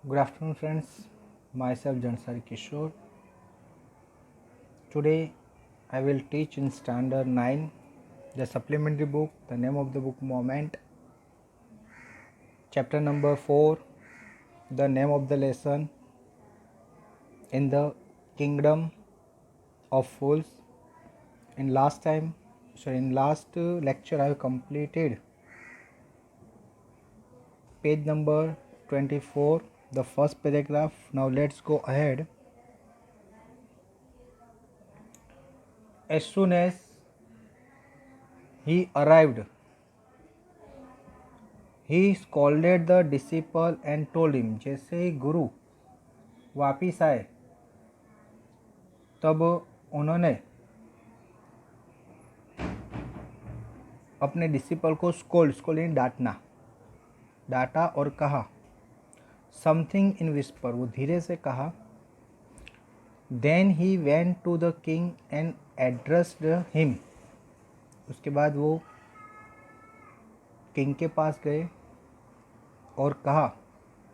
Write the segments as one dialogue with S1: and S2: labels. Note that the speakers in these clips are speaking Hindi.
S1: Good afternoon, friends. Myself Jansari Kishore. Today I will teach in Standard 9 the supplementary book. The name of the book Moment. Chapter number 4. The name of the lesson In the Kingdom of Fools. In last lecture I have completed page number 24, the first paragraph. Now let's go ahead. As soon as he arrived, he scolded the disciple and told him. जैसे ही गुरु वापिस आए तब उन्होंने अपने डिसिपल को स्कोल्ड डांटा और कहा समथिंग इन विस्पर, वो धीरे से कहा. Then he went to the king and addressed him, उसके बाद वो किंग के पास गए और कहा,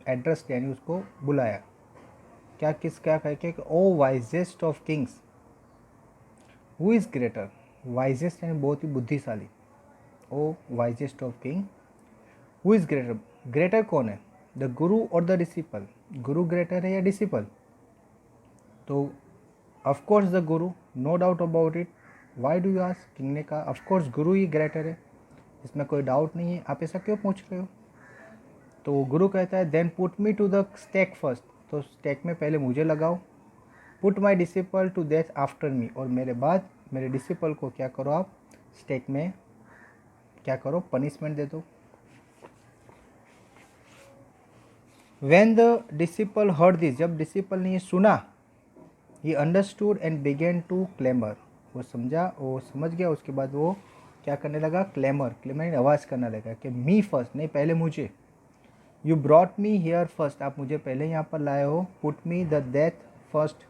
S1: एड्रेस यानी उसको बुलाया. क्या कह के O wisest of kings, who is greater. Wisest यानी बहुत ही बुद्धिशाली. O wisest of king, who is greater. Greater कौन है, द गुरु और द डिसिपल. गुरु ग्रेटर है या डिसिपल. तो of course the guru, no doubt about it. Why do you ask. King ने कहा of course Guru he greater है, इसमें कोई डाउट नहीं है, आप ऐसा क्यों पूछ रहे हो. तो गुरु कहता है then put me to the stake first, तो स्टेक में पहले मुझे लगाओ. Put my disciple to death after me, और मेरे बाद मेरे डिसिपल को क्या करो, आप स्टेक में क्या करो, पनिशमेंट दे दो. When the disciple heard this, जब डिसिपल ने ये सुना, he understood and began to clamor, वो समझ गया. उसके बाद वो क्या करने लगा, क्लेमर आवाज़ करने लगा कि मी फर्स्ट, नहीं पहले मुझे. You brought me here first, आप मुझे पहले यहाँ पर लाए हो. Put me the death first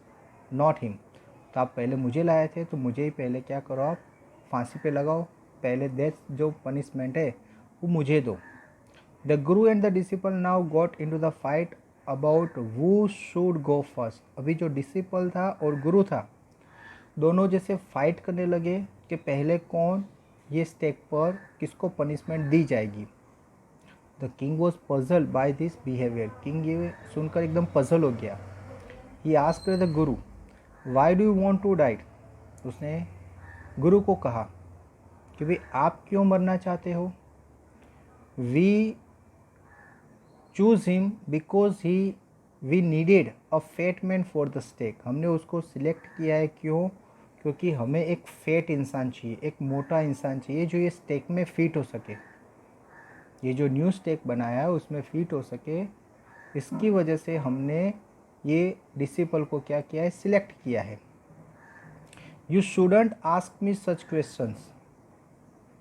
S1: not him, तो आप पहले मुझे लाए थे, तो मुझे ही पहले क्या करो, आप फांसी पे लगाओ. पहले डेथ जो पनिशमेंट है वो मुझे दो. The Guru and the disciple now got into the fight about who should go first. अभी जो डिसिपल था और गुरु था, दोनों जैसे फाइट करने लगे कि पहले कौन ये स्टेक पर किसको पनिशमेंट दी जाएगी. The king was puzzle by this behaviour, king ये सुनकर एकदम पजल हो गया. He asked the guru why do you want to die. उसने गुरु को कहा कि भाई आप क्यों मरना चाहते हो. We choose him because we needed a fat man for the stake, हमने उसको सिलेक्ट किया है. क्यों, क्योंकि हमें एक फेट इंसान चाहिए, एक मोटा इंसान चाहिए जो ये स्टेक में फिट हो सके. ये जो न्यू स्टेक बनाया है उसमें फिट हो सके, इसकी वजह से हमने ये डिसिपल को क्या किया है, सिलेक्ट किया है. You shouldn't ask me such questions,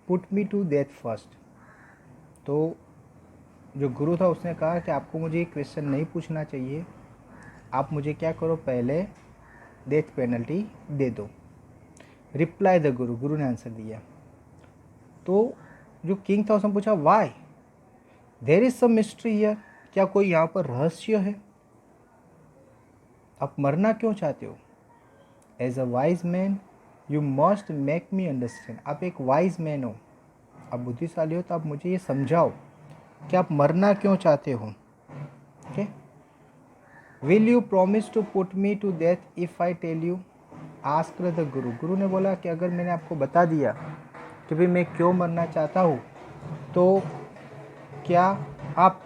S1: put me to death first. तो जो गुरु था उसने कहा कि आपको मुझे ये क्वेश्चन नहीं पूछना चाहिए, आप मुझे क्या करो, पहले डेथ पेनल्टी दे दो. रिप्लाई द गुरु ने आंसर दिया. तो जो किंग था उसने पूछा why, there is some mystery here, क्या कोई यहाँ पर रहस्य है, आप मरना क्यों चाहते हो. As a wise man you must make me understand, आप एक वाइज मैन हो, आप बुद्धिशाली हो, तो आप मुझे ये समझाओ कि आप मरना क्यों चाहते हो. Okay, will you promise to put me to death if I tell you. Ask the guru ने बोला कि अगर मैंने आपको बता दिया कि भाई मैं क्यों मरना चाहता हूँ, तो क्या आप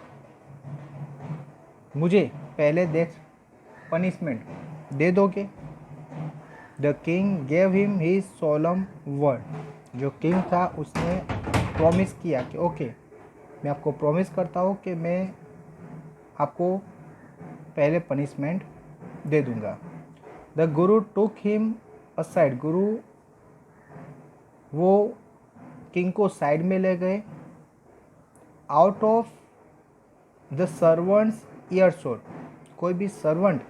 S1: मुझे पहले डेथ पनिशमेंट दे दोगे. The king gave him his solemn word, जो किंग था उसने प्रॉमिस किया कि ओके मैं आपको प्रॉमिस करता हूँ कि मैं आपको पहले पनिशमेंट दे दूँगा. The Guru took him aside, गुरु वो किंग को साइड में ले गए. आउट ऑफ द सर्वेंट्स ईयरशोट, कोई भी सर्वेंट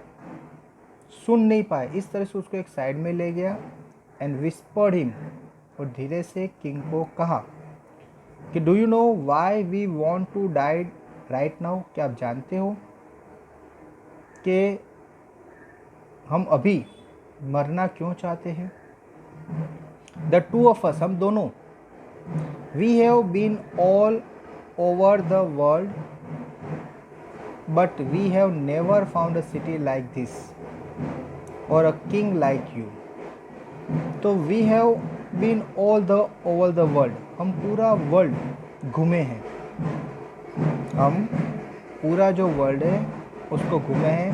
S1: सुन नहीं पाए, इस तरह से उसको एक साइड में ले गया. एंड विस्पर्ड हिम, और धीरे से किंग को कहा कि do you know why we want to die right now, क्या आप जानते हो कि हम अभी मरना क्यों चाहते हैं। द टू ऑफ अस, हम दोनों, we have been all over the world but we have never found a city like this और अ किंग लाइक यू। तो we have been all the over the world, हम पूरा वर्ल्ड घूमे हैं, हम पूरा जो वर्ल्ड है उसको घूमे हैं,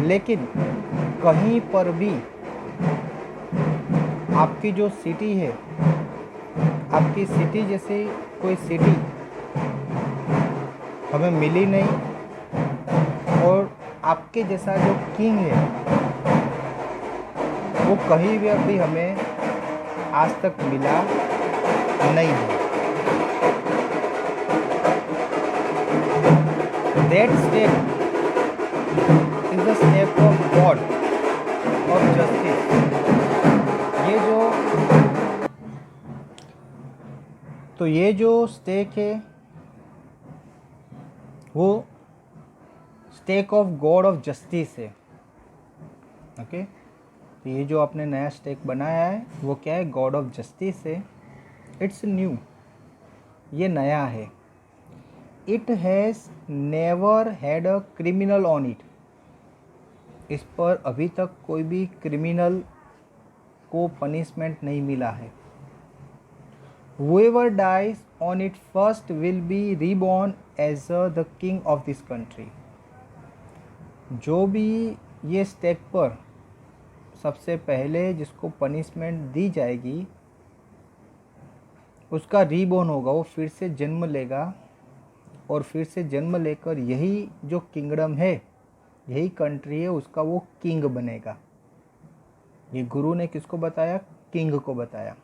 S1: लेकिन कहीं पर भी आपकी जो सिटी है, आपकी सिटी जैसी कोई सिटी हमें मिली नहीं, और आपके जैसा जो किंग है वो कहीं भी अभी हमें आज तक मिला नहीं है। That step is the step of God of justice। ये जो स्टेक है वो stake of God of justice है। ओके, तो ये जो आपने नया स्टेक बनाया है वो क्या है, गॉड ऑफ जस्टिस है। इट्स न्यू, ये नया है। It has never had a criminal on it, इस पर अभी तक कोई भी क्रिमिनल को पनिशमेंट नहीं मिला है। Whoever dies on it first will be reborn as the king of this country। जो भी ये स्टेक पर सबसे पहले जिसको पनिशमेंट दी जाएगी उसका रीबॉर्न होगा, वो फिर से जन्म लेगा और फिर से जन्म लेकर यही जो किंगडम है, यही कंट्री है, उसका वो किंग बनेगा। ये गुरु ने किसको बताया, किंग को बताया।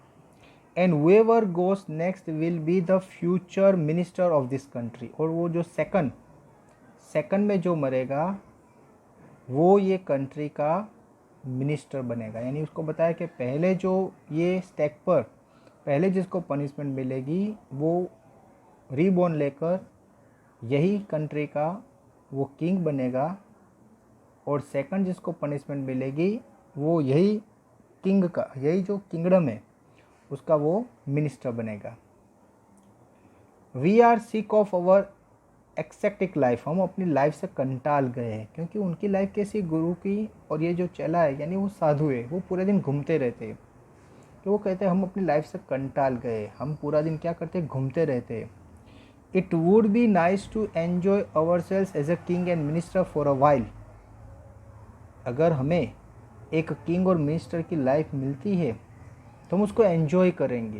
S1: And whoever goes next will be the future minister of this country। और वो जो सेकंड में जो मरेगा वो ये कंट्री का मिनिस्टर बनेगा। यानी उसको बताया कि पहले जो ये स्टेक पर पहले जिसको पनिशमेंट मिलेगी वो रीबॉर्न लेकर यही कंट्री का वो किंग बनेगा, और सेकंड जिसको पनिशमेंट मिलेगी वो यही किंग का, यही जो किंगडम है उसका वो मिनिस्टर बनेगा। We are sick of our ascetic life, हम अपनी लाइफ से कंटाल गए हैं, क्योंकि उनकी लाइफ कैसी, गुरु की, और ये जो चला है यानी वो साधु है, वो पूरे दिन घूमते रहते हैं। तो वो कहते हैं हम अपनी लाइफ से कंटाल गए, हम पूरा दिन क्या करते, घूमते रहते हैं। It would be nice to enjoy ourselves as a king and minister for a while. अगर हमें एक किंग और मिनिस्टर की लाइफ मिलती है तो हम उसको एन्जॉय करेंगे।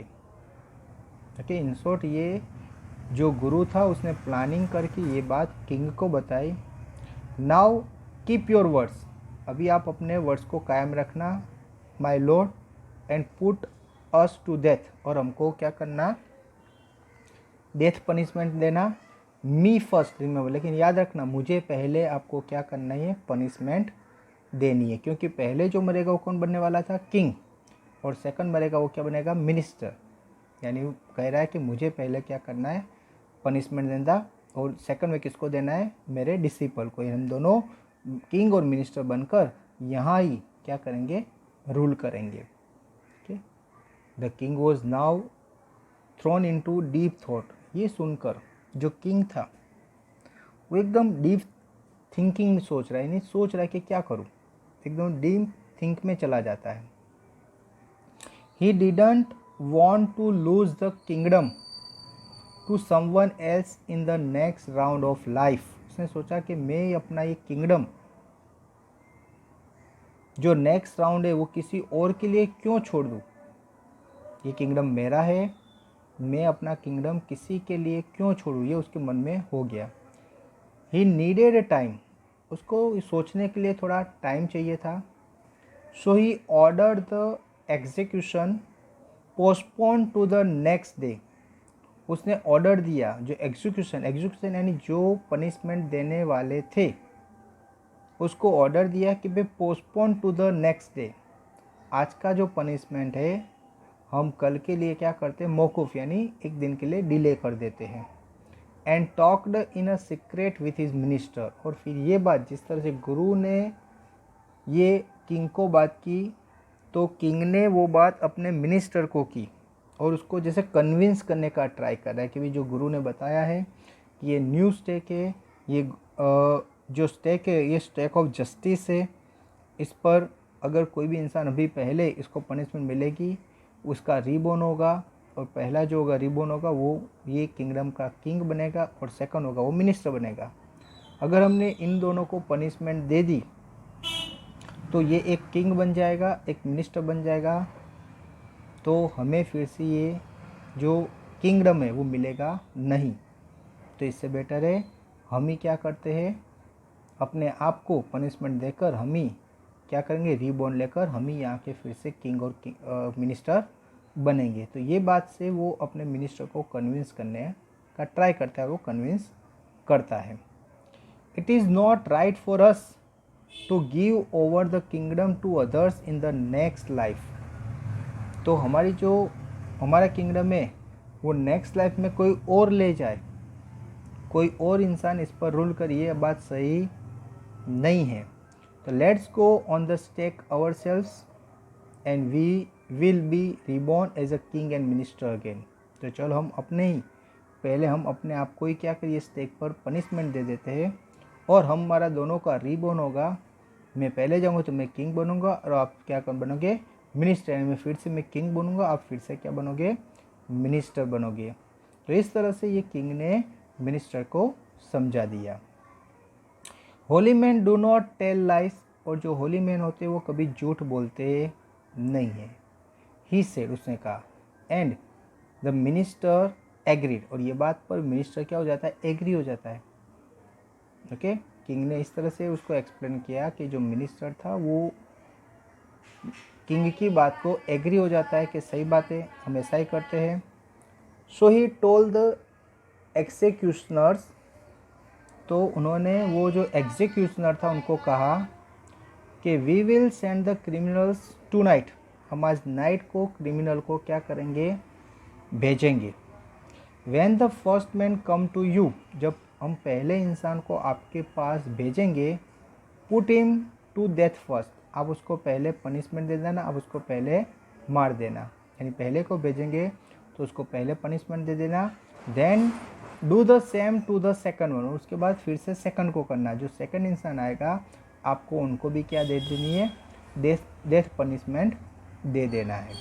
S1: ओके, इन शॉर्ट ये जो गुरु था उसने प्लानिंग करके ये बात किंग को बताई। नाउ कीप योर वर्ड्स, अभी आप अपने वर्ड्स को कायम रखना, my lord, and put us to death, और हमको क्या करना, डेथ पनिशमेंट देना। मी फर्स्ट रिमेंबर, लेकिन याद रखना मुझे पहले आपको क्या करना है, पनिशमेंट देनी है, क्योंकि पहले जो मरेगा वो कौन बनने वाला था, किंग, और सेकंड मरेगा वो क्या बनेगा, मिनिस्टर। यानी वो कह रहा है कि मुझे पहले क्या करना है, पनिशमेंट देना, और सेकंड में किसको देना है, मेरे डिसिपल को। हम दोनों किंग और मिनिस्टर बनकर यहाँ ही क्या करेंगे, रूल करेंगे। Okay, the king was now throne into deep thought. ये सुनकर जो किंग था वो एकदम डीप थिंकिंग में सोच रहा है, नहीं सोच रहा है कि क्या करूँ, एकदम डीप थिंक में चला जाता है। He didn't want to lose the kingdom to someone else in the next round of life। उसने सोचा कि मैं अपना ये किंगडम जो नेक्स्ट राउंड है वो किसी और के लिए क्यों छोड़ दूँ, ये किंगडम मेरा है, मैं अपना किंगडम किसी के लिए क्यों छोड़ूँ, ये उसके मन में हो गया। He needed a time, उसको सोचने के लिए थोड़ा टाइम चाहिए था। So he ordered the execution postpone to the next day. उसने ऑर्डर दिया, जो एग्जीक्यूशन यानी जो पनिशमेंट देने वाले थे उसको ऑर्डर दिया कि भाई postpone to the next day, आज का जो पनिशमेंट है हम कल के लिए क्या करते हैं, मौकूफ़ यानी एक दिन के लिए डिले कर देते हैं। And talked in a secret with his minister. और फिर ये बात जिस तरह से गुरु ने ये किंग को बात की, तो किंग ने वो बात अपने मिनिस्टर को की और उसको जैसे कन्विंस करने का ट्राई कर रहा है कि भाई जो गुरु ने बताया है कि ये न्यू स्टेक है, ये जो स्टेक है ये स्टेक ऑफ जस्टिस है, इस पर अगर कोई भी इंसान अभी पहले इसको पनिशमेंट मिलेगी उसका रीबोर्न होगा, और पहला जो होगा रीबोर्न होगा वो ये किंगडम का किंग बनेगा और सेकंड होगा वो मिनिस्टर बनेगा। अगर हमने इन दोनों को पनिशमेंट दे दी तो ये एक किंग बन जाएगा, एक मिनिस्टर बन जाएगा, तो हमें फिर से ये जो किंगडम है वो मिलेगा नहीं। तो इससे बेटर है हम ही क्या करते हैं, अपने आप को पनिशमेंट देकर हम ही क्या करेंगे, रीबॉर्न लेकर हम ही यहाँ के फिर से किंग और मिनिस्टर बनेंगे। तो ये बात से वो अपने मिनिस्टर को कन्विंस करने का ट्राई करता है, वो कन्विंस करता है। It is not right for us to give over the kingdom to others in the next life. तो हमारी जो हमारा किंगडम है वो नेक्स्ट लाइफ में कोई और ले जाए, कोई और इंसान इस पर रूल करे, ये बात सही नहीं है। तो let's go on the stake ourselves and we will be reborn as a king and minister again. तो चलो हम अपने आप को ही क्या करिए, स्टेक पर पनिशमेंट दे देते हैं और हमारा दोनों का रीबॉर्न होगा। मैं पहले जाऊंगा तो मैं किंग बनूंगा और आप क्या बनोगे, मिनिस्टर। में फिर से मैं किंग बनूंगा, आप फिर से क्या बनोगे, मिनिस्टर बनोगे। तो इस तरह से ये किंग ने मिनिस्टर को समझा दिया। Holy man do not tell lies. और जो होली मैन होते हैं वो कभी झूठ बोलते नहीं है। ही सेड, उसने कहा, एंड द मिनिस्टर एग्रीड। और ये बात पर मिनिस्टर क्या हो जाता है, एग्री हो जाता है। ओके, किंग ने इस तरह से उसको एक्सप्लेन किया कि जो मिनिस्टर था वो किंग की बात को एग्री हो जाता है कि सही बात है, हम ऐसा ही करते हैं। So he told the executioners. तो उन्होंने वो जो एग्जीक्यूशनर था उनको कहा कि we will send the criminals tonight. हम आज नाइट को क्रिमिनल को क्या करेंगे, भेजेंगे। When the first man come to you, जब हम पहले इंसान को आपके पास भेजेंगे, put him to death first. आप उसको पहले पनिशमेंट दे देना, आप उसको पहले मार देना। यानी पहले को भेजेंगे तो उसको पहले पनिशमेंट दे देना। Then do the same to the second one. उसके बाद फिर से सेकंड को करना। जो सेकंड इंसान आएगा आपको उनको भी क्या दे देनी है, डेथ पनिशमेंट दे देना है।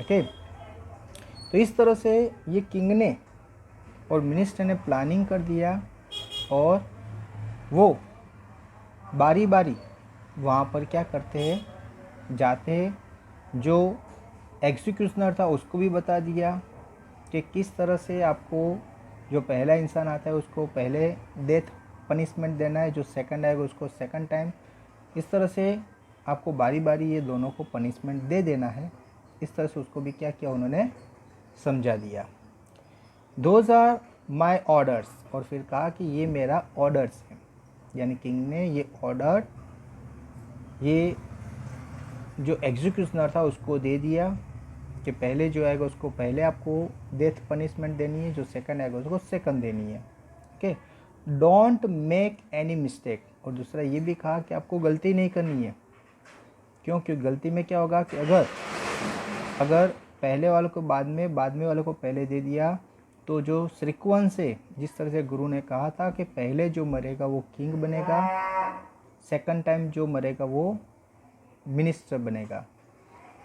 S1: ओके, तो इस तरह से ये किंग ने और मिनिस्टर ने प्लानिंग कर दिया और वो बारी बारी वहाँ पर क्या करते हैं, जाते हैं। जो एग्जीक्यूशनर था उसको भी बता दिया कि किस तरह से आपको जो पहला इंसान आता है उसको पहले डेथ पनिशमेंट देना है, जो सेकंड आएगा उसको सेकंड टाइम। इस तरह से आपको बारी बारी ये दोनों को पनिशमेंट दे देना है। इस तरह से उसको भी क्या किया, उन्होंने समझा दिया। Those are my orders. और फिर कहा कि ये मेरा ऑर्डर्स है। यानी किंग ने ये ऑर्डर ये जो एग्जीक्यूशनर था उसको दे दिया कि पहले जो आएगा उसको पहले आपको डेथ पनिशमेंट देनी है, जो सेकंड आएगा उसको सेकंड देनी है। Okay, don't make any mistake. और दूसरा ये भी कहा कि आपको गलती नहीं करनी है। क्यों? क्योंकि गलती में क्या होगा कि अगर पहले वालों को बाद में वालों को पहले दे दिया तो जो सीक्वेंस है, जिस तरह से गुरु ने कहा था कि पहले जो मरेगा वो किंग बनेगा, सेकंड टाइम जो मरेगा वो मिनिस्टर बनेगा।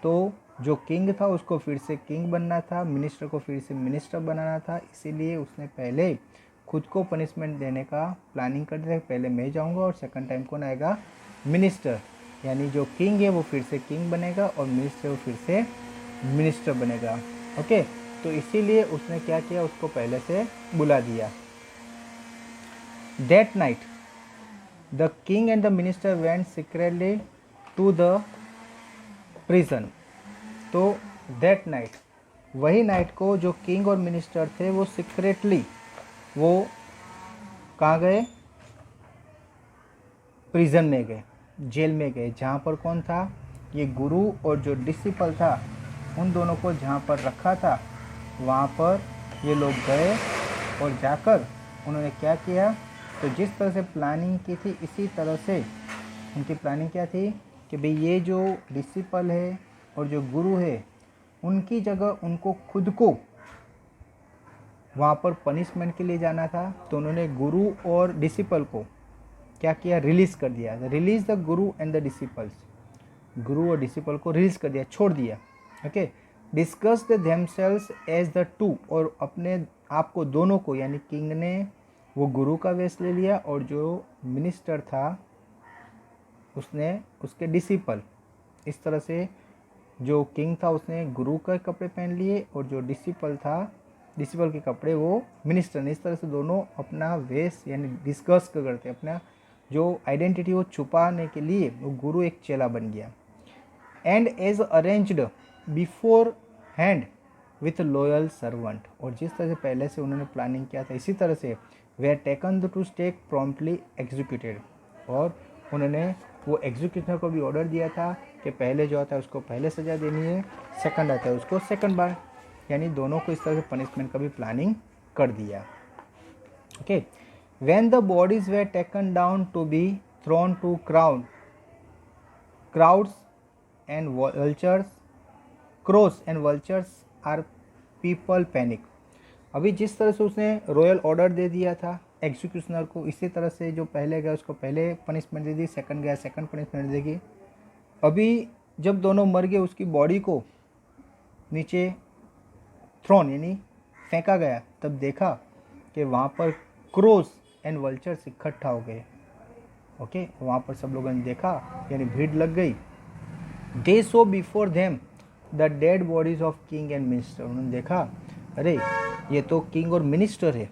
S1: तो जो किंग था उसको फिर से किंग बनना था, मिनिस्टर को फिर से मिनिस्टर बनाना था। इसीलिए उसने पहले खुद को पनिशमेंट देने का प्लानिंग कर दिया। पहले मैं जाऊंगा और सेकंड टाइम कौन आएगा, मिनिस्टर। यानी जो किंग है वो फिर से किंग बनेगा और मिनिस्टर वो फिर से मिनिस्टर बनेगा। ओके, तो इसीलिए उसने क्या किया, उसको पहले से बुला दिया। That night the king and the minister went secretly to the prison. तो दैट नाइट, वही नाइट को जो किंग और मिनिस्टर थे वो सीक्रेटली वो कहाँ गए, प्रिजन में गए, जेल में गए। जहाँ पर कौन था, ये गुरु और जो डिसिपल था उन दोनों को जहाँ पर रखा था वहाँ पर ये लोग गए और जाकर उन्होंने क्या किया, तो जिस तरह से प्लानिंग की थी इसी तरह से उनकी प्लानिंग क्या थी कि भाई ये जो डिसिपल है और जो गुरु है उनकी जगह उनको खुद को वहाँ पर पनिशमेंट के लिए जाना था। तो उन्होंने गुरु और डिसिपल को क्या किया, रिलीज़ कर दिया। Release the Guru and the disciples, guru और डिसिपल को रिलीज कर दिया, छोड़ दिया। Okay, discuss the themselves as the two, और अपने आप को दोनों को, यानी किंग ने वो गुरु का वेश ले लिया और जो मिनिस्टर था उसने उसके डिसिपल, इस तरह से जो किंग था उसने गुरु के कपड़े पहन लिए और जो डिसिपल था, डिसिपल के कपड़े वो मिनिस्टर ने। इस तरह से दोनों अपना वेश यानी डिस्कस करते, अपना जो आइडेंटिटी वो छुपाने के लिए वो गुरु एक चेला बन गया। And as arranged beforehand with loyal servant, और जिस तरह से पहले से उन्होंने प्लानिंग किया था इसी तरह से were taken to stake promptly executed, और उन्होंने वो एग्जीक्यूटर को भी ऑर्डर दिया था कि पहले जो आता है उसको पहले सज़ा देनी है, सेकंड आता है उसको सेकंड बार, यानी दोनों को इस तरह से पनिशमेंट का भी प्लानिंग कर दिया। Okay, when the bodies were taken down to be thrown to crowds and crows and vultures are people panic। अभी जिस तरह से उसने रॉयल ऑर्डर दे दिया था एग्जीक्यूशनर को, इसी तरह से जो पहले गया उसको पहले पनिशमेंट दे दी, सेकंड गया सेकंड पनिशमेंट देगी। अभी जब दोनों मर गए उसकी बॉडी को नीचे थ्रोन यानी फेंका गया, तब देखा कि वहाँ पर क्रोज एंड वल्चर्स इकट्ठा हो गए। ओके, वहाँ पर सब लोगों ने देखा, यानी भीड़ लग गई। They saw before them the dead bodies of king and minister, उन्होंने देखा अरे ये तो किंग और मिनिस्टर है।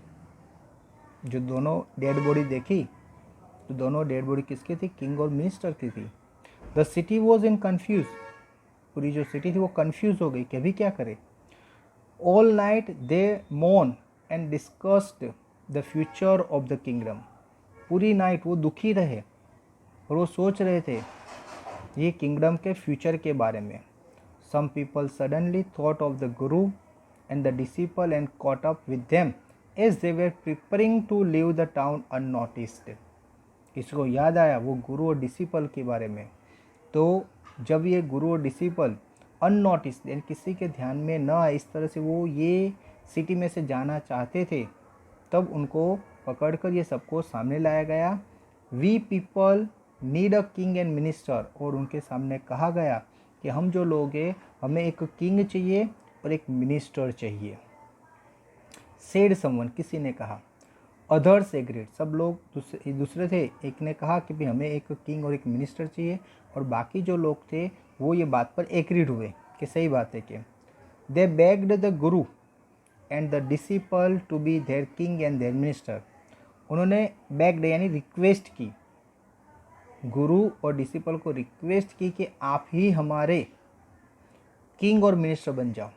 S1: जो दोनों डेड बॉडी देखी तो दोनों डेड बॉडी किसकी थी, किंग और मिनिस्टर की थी। The city was in confuse, पूरी जो सिटी थी वो कन्फ्यूज हो गई कि अभी क्या करे। All night they मोर्न and discussed the future of the kingdom, पूरी नाइट वो दुखी रहे और वो सोच रहे थे ये किंगडम के फ्यूचर के बारे में। Some people suddenly thought of the Guru and the disciple and caught up with them as they were preparing to leave the town unnoticed. किसको याद आया वो गुरु और डिसिपल के बारे में। तो जब ये गुरु और डिसिपल अननोटिस्ड यानी किसी के ध्यान में न आए, इस तरह से वो ये सिटी में से जाना चाहते थे, तब उनको पकड़कर ये सबको सामने लाया गया। We people need a king and minister, और उनके सामने कहा गया कि हम जो लोग हैं हमें एक किंग चाहिए और एक मिनिस्टर चाहिए। सेड समवन, किसी ने कहा। अदर्स एग्रीड, सब लोग दूसरे थे, एक ने कहा कि भाई हमें एक किंग और एक मिनिस्टर चाहिए, और बाकी जो लोग थे वो ये बात पर एग्रीड हुए कि सही बात है। कि they begged the Guru and the disciple to be their king and their minister, उन्होंने बेग्ड यानी रिक्वेस्ट की, गुरु और डिसिपल को रिक्वेस्ट की कि आप ही हमारे किंग और मिनिस्टर बन जाओ।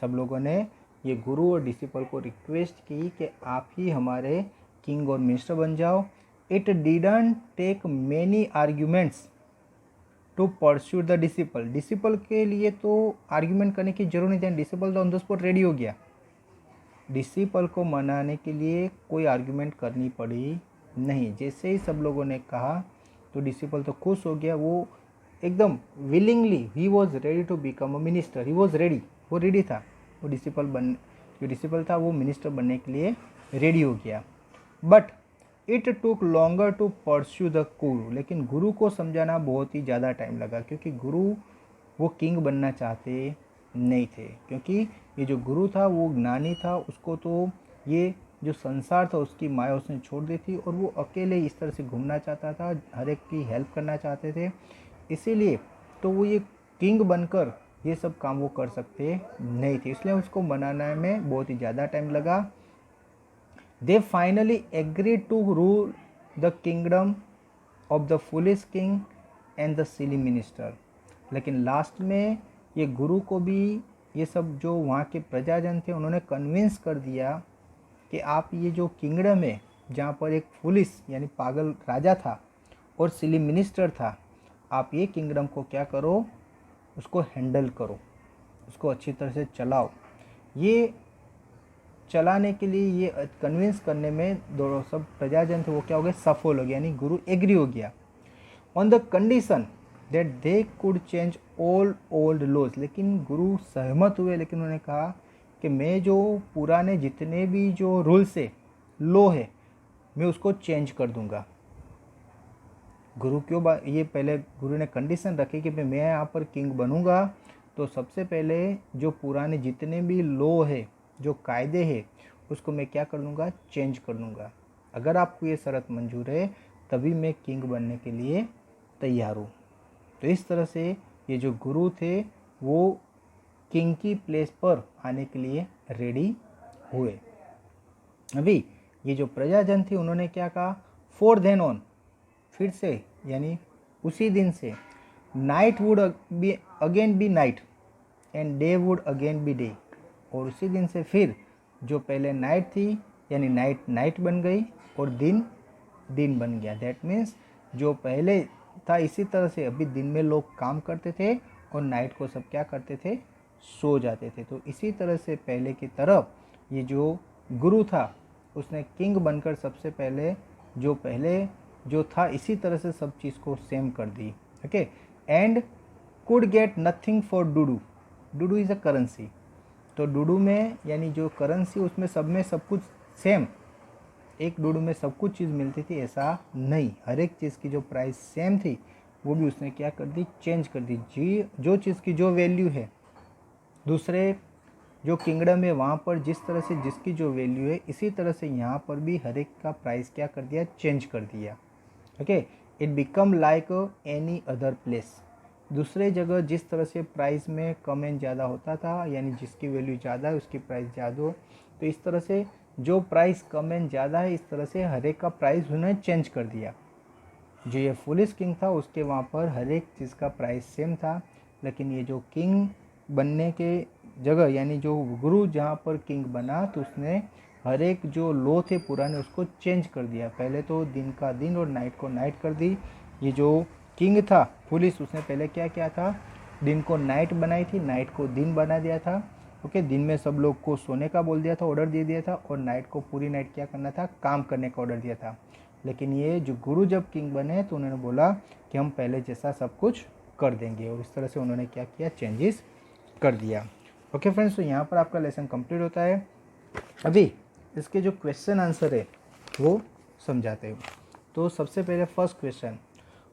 S1: सब लोगों ने ये गुरु और डिसिपल को रिक्वेस्ट की कि आप ही हमारे किंग और मिनिस्टर बन जाओ। It didn't take many arguments to pursue the disciple, disciple के लिए तो आर्ग्यूमेंट करने की जरूरत नहीं थी, डिसिपल तो ऑन द स्पॉट रेडी हो गया। डिसिपल को मनाने के लिए कोई आर्ग्यूमेंट करनी पड़ी नहीं। जैसे ही सब लोगों ने कहा तो डिसिपल तो खुश हो गया, वो एकदम विलिंगली ही was ready to become a minister, he was ready, वो रेडी था। वो जो डिसिपल था वो मिनिस्टर बनने के लिए रेडी हो गया। But it took longer to pursue the guru, लेकिन गुरु को समझाना बहुत ही ज़्यादा टाइम लगा, क्योंकि गुरु वो किंग बनना चाहते नहीं थे। क्योंकि ये जो गुरु था वो ज्ञानी था, उसको तो ये जो संसार था उसकी माया उसने छोड़ दी थी, और वो अकेले इस तरह से घूमना चाहता था, हर एक की हेल्प करना चाहते थे। इसीलिए तो वो ये किंग बनकर ये सब काम वो कर सकते नहीं थे, इसलिए उसको बनाने में बहुत ही ज़्यादा टाइम लगा। They finally agreed to rule the kingdom of the foolish king and the silly minister, लेकिन लास्ट में ये गुरु को भी ये सब जो वहाँ के प्रजाजन थे उन्होंने कन्विंस कर दिया कि आप ये जो किंगडम है जहाँ पर एक फुलिश यानी पागल राजा था और सिली मिनिस्टर था, आप ये किंगडम को क्या करो, उसको हैंडल करो, उसको अच्छी तरह से चलाओ। ये चलाने के लिए, ये कन्विंस करने में दोनों सब प्रजाजन थे वो क्या हो गए, सफल हो गया, यानी गुरु एग्री हो गया। On the condition that they could change all old laws, लेकिन गुरु सहमत हुए, लेकिन उन्होंने कहा कि मैं जो पुराने जितने भी जो रूल्स है, लॉ है, मैं उसको चेंज कर दूंगा। गुरु क्यों ये पहले गुरु ने कंडीशन रखी कि मैं यहाँ पर किंग बनूंगा तो सबसे पहले जो पुराने जितने भी लॉ है, जो कायदे हैं, उसको मैं क्या कर लूँगा, चेंज कर लूँगा। अगर आपको ये शर्त मंजूर है तभी मैं किंग बनने के लिए तैयार हूँ। तो इस तरह से ये जो गुरु थे वो किंग की प्लेस पर आने के लिए रेडी हुए। अभी ये जो प्रजाजन थी उन्होंने क्या कहा, फोर देन ऑन, फिर से यानी उसी दिन से, night would be again be night and day would again be day, और उसी दिन से फिर जो पहले नाइट थी यानी नाइट नाइट बन गई और दिन दिन बन गया। दैट मीन्स जो पहले था इसी तरह से अभी दिन में लोग काम करते थे और नाइट को सब क्या करते थे, सो जाते थे। तो इसी तरह से पहले की तरफ ये जो गुरु था उसने किंग बनकर सबसे पहले जो था इसी तरह से सब चीज़ को सेम कर दी। Okay, and could get nothing for duddu. Duddu is a currency, तो डूडू में यानी जो करेंसी उसमें सब में सब कुछ सेम, एक डूडू में सब कुछ चीज़ मिलती थी ऐसा नहीं, हर एक चीज़ की जो प्राइस सेम थी वो भी उसने क्या कर दी, चेंज कर दी। जी जो चीज़ की जो वैल्यू है दूसरे जो किंगडम है वहाँ पर जिस तरह से जिसकी जो वैल्यू है, इसी तरह से यहाँ पर भी हर एक का प्राइस क्या कर दिया, चेंज कर दिया। Okay, it become like any other place. दूसरे जगह जिस तरह से प्राइस में कम एंड ज़्यादा होता था, यानी जिसकी वैल्यू ज़्यादा है उसकी प्राइस ज़्यादा हो, तो इस तरह से जो प्राइस कम एंड ज़्यादा है इस तरह से हर एक का प्राइस उन्होंने चेंज कर दिया। जो ये फुलिश किंग था उसके वहाँ पर हर एक चीज़ का प्राइस सेम था, लेकिन ये जो किंग बनने के जगह यानी जो गुरु जहाँ पर किंग बना तो उसने हर एक जो लॉ थे पुराने उसको चेंज कर दिया। पहले तो दिन का दिन और नाइट को नाइट कर दी। ये जो किंग था पुलिस उसने पहले क्या किया था, दिन को नाइट बनाई थी, नाइट को दिन बना दिया था। ओके, दिन में सब लोग को सोने का बोल दिया था, ऑर्डर दे दिया था, और नाइट को पूरी नाइट क्या करना था, काम करने का ऑर्डर दिया था। लेकिन ये जो गुरु जब किंग बने तो उन्होंने बोला कि हम पहले जैसा सब कुछ कर देंगे, और इस तरह से उन्होंने क्या किया, चेंजेस कर दिया। ओके फ्रेंड्स, तो यहाँ पर आपका लेसन कंप्लीट होता है। अभी इसके जो क्वेश्चन आंसर है वो समझाते हैं। तो सबसे पहले first question,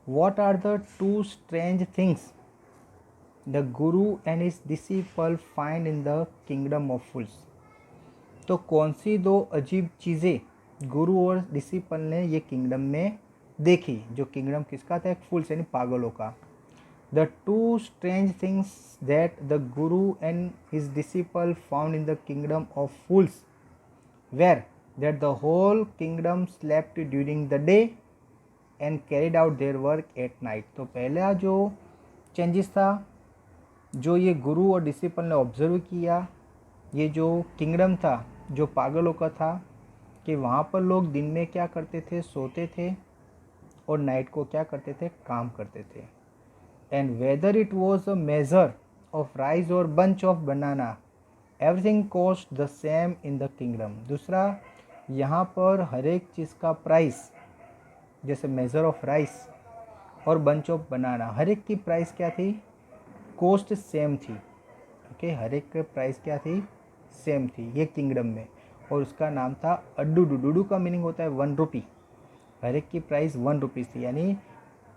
S1: what are the two strange things the Guru and his disciple find in the kingdom of fools. तो कौन सी दो अजीब चीज़ें गुरु और डिसिपल ने ये किंगडम में देखी। जो किंगडम किसका था, एक फूल्स यानी पागलों का। The two strange things that the Guru and his disciple found in the kingdom of fools were that the whole kingdom slept during the day and carried out their work at night। तो पहला जो चेंजेस था जो ये गुरु और डिसिपल ने ऑब्जर्व किया, ये जो किंगडम था जो पागलों का था कि वहाँ पर लोग दिन में क्या करते थे, सोते थे, और नाइट को क्या करते थे, काम करते थे। And whether it was a measure of rice or bunch of banana, everything cost the same in the kingdom। दूसरा, यहाँ पर हर एक चीज़ का प्राइस, जैसे मेज़र ऑफ राइस और बंच ऑफ बनाना, हर एक की प्राइस क्या थी, कॉस्ट सेम थी। ओके, हर एक की प्राइस क्या थी, सेम थी ये किंगडम में, और उसका नाम था अड्डूडू। डूडू का मीनिंग होता है 1 रुपी। हर एक की प्राइस 1 रुपीज़ थी, यानी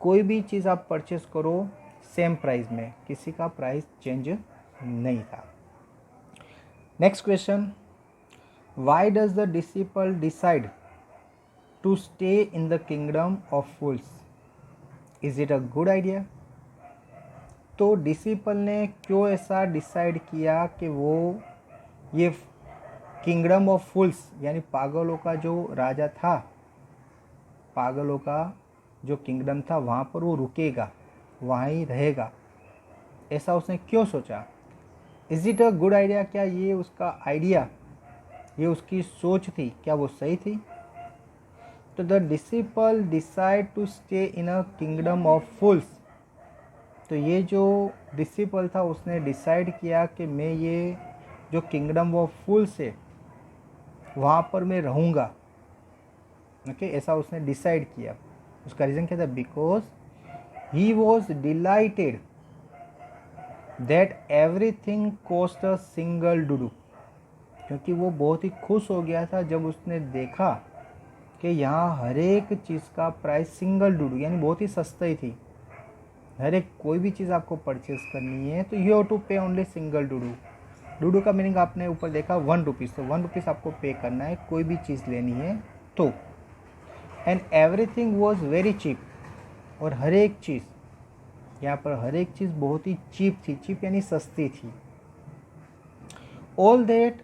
S1: कोई भी चीज़ आप परचेस करो सेम प्राइस में, किसी का प्राइस चेंज नहीं था। Next question, why does the disciple decide to stay in the kingdom of fools, is it a good idea. तो डिसिपल ने क्यों ऐसा डिसाइड किया कि वो ये किंगडम ऑफ फूल्स यानी पागलों का जो राजा था, पागलों का जो किंगडम था वहाँ पर वो रुकेगा, वहाँ ही रहेगा, ऐसा उसने क्यों सोचा। Is it a good idea, क्या ये उसका आइडिया, ये उसकी सोच थी, क्या वो सही थी। तो the disciple decide to stay in a kingdom of fools. तो ये जो डिसिपल था उसने डिसाइड किया कि मैं ये जो किंगडम ऑफ फूल्स है वहाँ पर मैं रहूँगा। ओके, ऐसा उसने डिसाइड किया। उसका रीज़न क्या था? Because he was delighted that everything cost a single duddu, क्योंकि वो बहुत ही खुश हो गया था जब उसने देखा कि यहाँ हर एक चीज़ का प्राइस सिंगल डुडू यानी बहुत ही सस्ता ही थी। हर एक कोई भी चीज़ आपको परचेज करनी है तो यू हैव टू पे ओनली सिंगल डुडू। डुडू का मीनिंग आपने ऊपर देखा 1 रुपीज़, तो 1 रुपीज़ आपको पे करना है कोई भी चीज़ लेनी है तो। And everything was very cheap, और हर एक चीज़ यहाँ पर हर एक चीज़ बहुत ही चीप थी। चीप यानी सस्ती थी। All that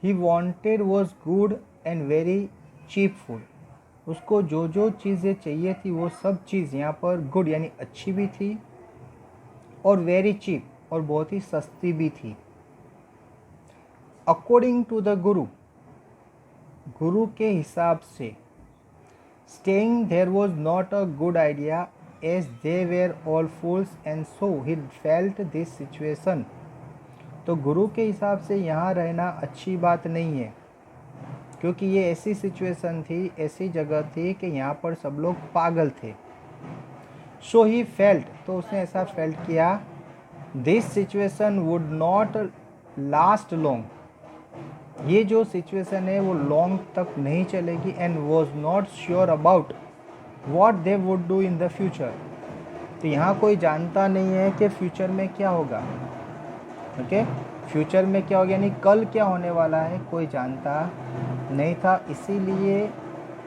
S1: he wanted was good and very cheap food. उसको जो जो चीज़ें चाहिए थी वो सब चीज़ यहाँ पर गुड यानी अच्छी भी थी और वेरी चीप और बहुत ही सस्ती भी थी। अकॉर्डिंग टू द गुरु, गुरु के हिसाब से staying there was not a good idea as they were all fools and so he felt this situation. तो गुरु के हिसाब से यहाँ रहना अच्छी बात नहीं है, क्योंकि ये ऐसी सिचुएशन थी, ऐसी जगह थी कि यहाँ पर सब लोग पागल थे। सो ही फेल्ट, तो उसने ऐसा फेल्ट किया, this situation would not last long, ये जो सिचुएशन है वो लॉन्ग तक नहीं चलेगी। And was not sure about what they would do in the future. तो यहाँ कोई जानता नहीं है कि फ्यूचर में क्या होगा। ओके, फ्यूचर में क्या होगा यानी कल क्या होने वाला है कोई जानता नहीं था। इसीलिए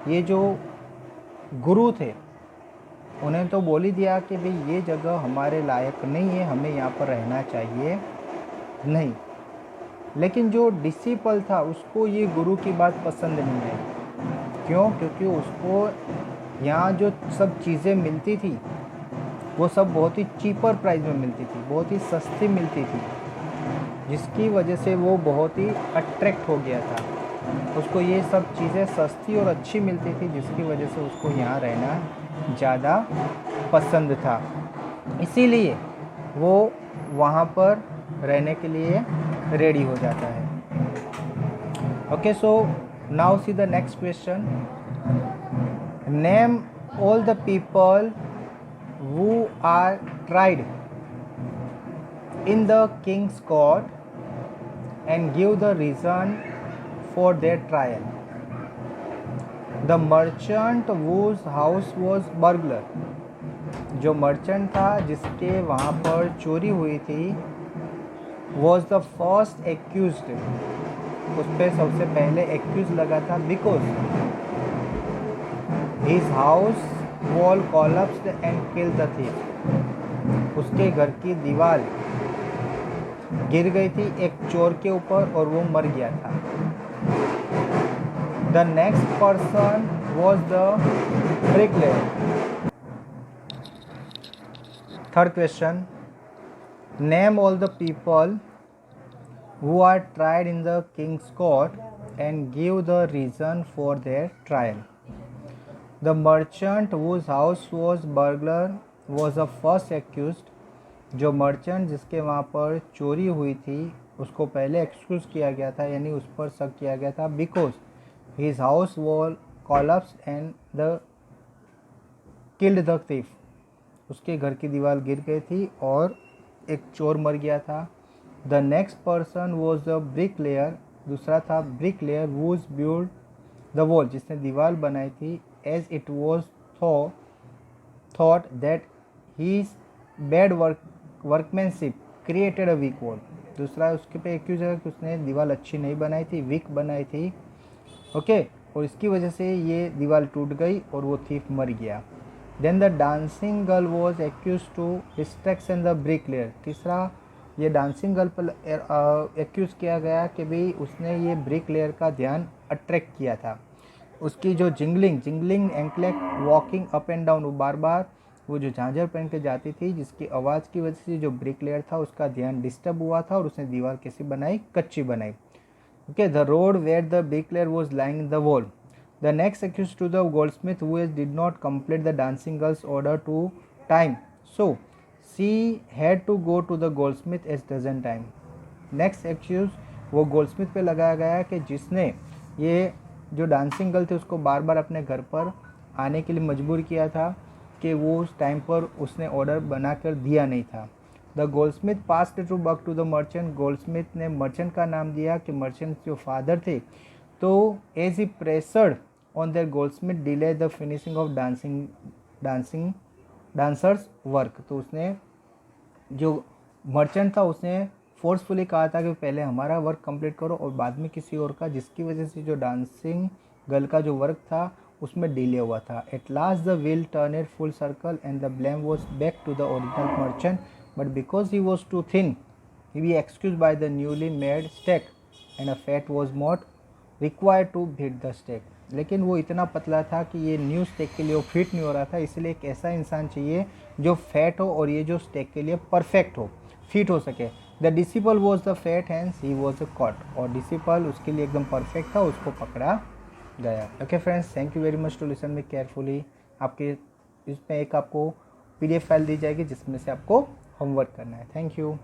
S1: ये जो गुरु थे उन्हें तो बोल ही दिया कि भाई ये जगह हमारे लायक नहीं है, हमें यहाँ पर रहना चाहिए नहीं। लेकिन जो डिसिपल था उसको ये गुरु की बात पसंद नहीं आई। क्यों? क्योंकि उसको यहाँ जो सब चीज़ें मिलती थी वो सब बहुत ही चीपर प्राइस में मिलती थी, बहुत ही सस्ती मिलती थी, जिसकी वजह से वो बहुत ही अट्रैक्ट हो गया था। उसको ये सब चीज़ें सस्ती और अच्छी मिलती थी, जिसकी वजह से उसको यहाँ रहना ज़्यादा पसंद था। इसीलिए वो वहाँ पर रहने के लिए रेडी हो जाता है। Okay, so now see the next question. Name all the people who are tried in the king's court and give the reason for their trial. The merchant whose house was burglar, जो मर्चेंट था जिसके वहाँ पर चोरी हुई थी, was the first accused, उस पर सबसे पहले एक्यूज लगा था, because his house wall collapsed and killed the thief, उसके घर की दीवार गिर गई थी एक चोर के ऊपर और वो मर गया था। The next person was the bricklayer. Third question. Name all the people who are tried in the king's court and give the reason for their trial. The merchant whose house was burglar was the first accused. जो मर्चेंट जिसके वहाँ पर चोरी हुई थी उसको पहले एक्सक्यूज किया गया था, यानी उस पर शक किया गया था, because his house wall collapse and the killed the thief, उसके घर की दीवार गिर गई थी और एक चोर मर गया था। The next person was the brick layer, दूसरा था brick layer who's build the wall, जिसने दीवार बनाई थी, as it was thought that his bad workmanship created a weak wall. दूसरा उसके पे एक्यूज है कि उसने दीवार अच्छी नहीं बनाई थी, वीक बनाई थी। ओके, और इसकी वजह से ये दीवार टूट गई और वो थीफ मर गया। Then the dancing girl was accuse to distraction the brick layer. तीसरा ये डांसिंग गर्ल पर एक्यूज किया गया कि भाई उसने ये ब्रिक लेयर का ध्यान अट्रैक्ट किया था। उसकी जो jingling anklet walking up and down, वो बार बार वो जो झांझर पहन के जाती थी, जिसकी आवाज़ की वजह से जो ब्रिक लेयर था उसका ध्यान डिस्टर्ब हुआ था और उसने दीवार कैसी बनाई, कच्ची बनाई। Okay, the road where the brick layer was lying in the wall. The next accuse to the goldsmith who did not complete the dancing girls order to time, so she had to go to the goldsmith as dozen time. Next accuse वो गोल्डस्मिथ पे लगाया गया कि जिसने ये जो डांसिंग गर्ल थी उसको बार बार अपने घर पर आने के लिए मजबूर किया था कि वो उस टाइम पर उसने ऑर्डर बना कर दिया नहीं था। The goldsmith passed to buck to the merchant, goldsmith ने मर्चेंट का नाम दिया कि मर्चेंट जो फादर थे, तो as he pressured on their goldsmith delay the finishing of dancer's work, तो उसने जो मर्चेंट था उसने फोर्सफुली कहा था कि पहले हमारा वर्क कंप्लीट करो और बाद में किसी और का, जिसकी वजह से जो डांसिंग गर्ल का जो वर्क था उसमें डिले हुआ था। At last the wheel turned full circle and the blame was back to the original merchant, but because he was too thin he be excused by the newly made steak and a fat was not required to beat the steak। लेकिन वो इतना पतला था कि ये न्यू स्टेक के लिए वो फिट नहीं हो रहा था, इसलिए एक ऐसा इंसान चाहिए जो फैट हो और ये जो स्टेक के लिए परफेक्ट हो, फिट हो सके। The disciple was the fat hence he was a caught, और डिसिपल उसके लिए एकदम परफेक्ट था, उसको पकड़ा गया। Okay friends, thank you very much to listen me carefully. आपके इसमें एक आपको PDF फाइल दी जाएगी जिसमें से आपको होमवर्क करना है। Thank you.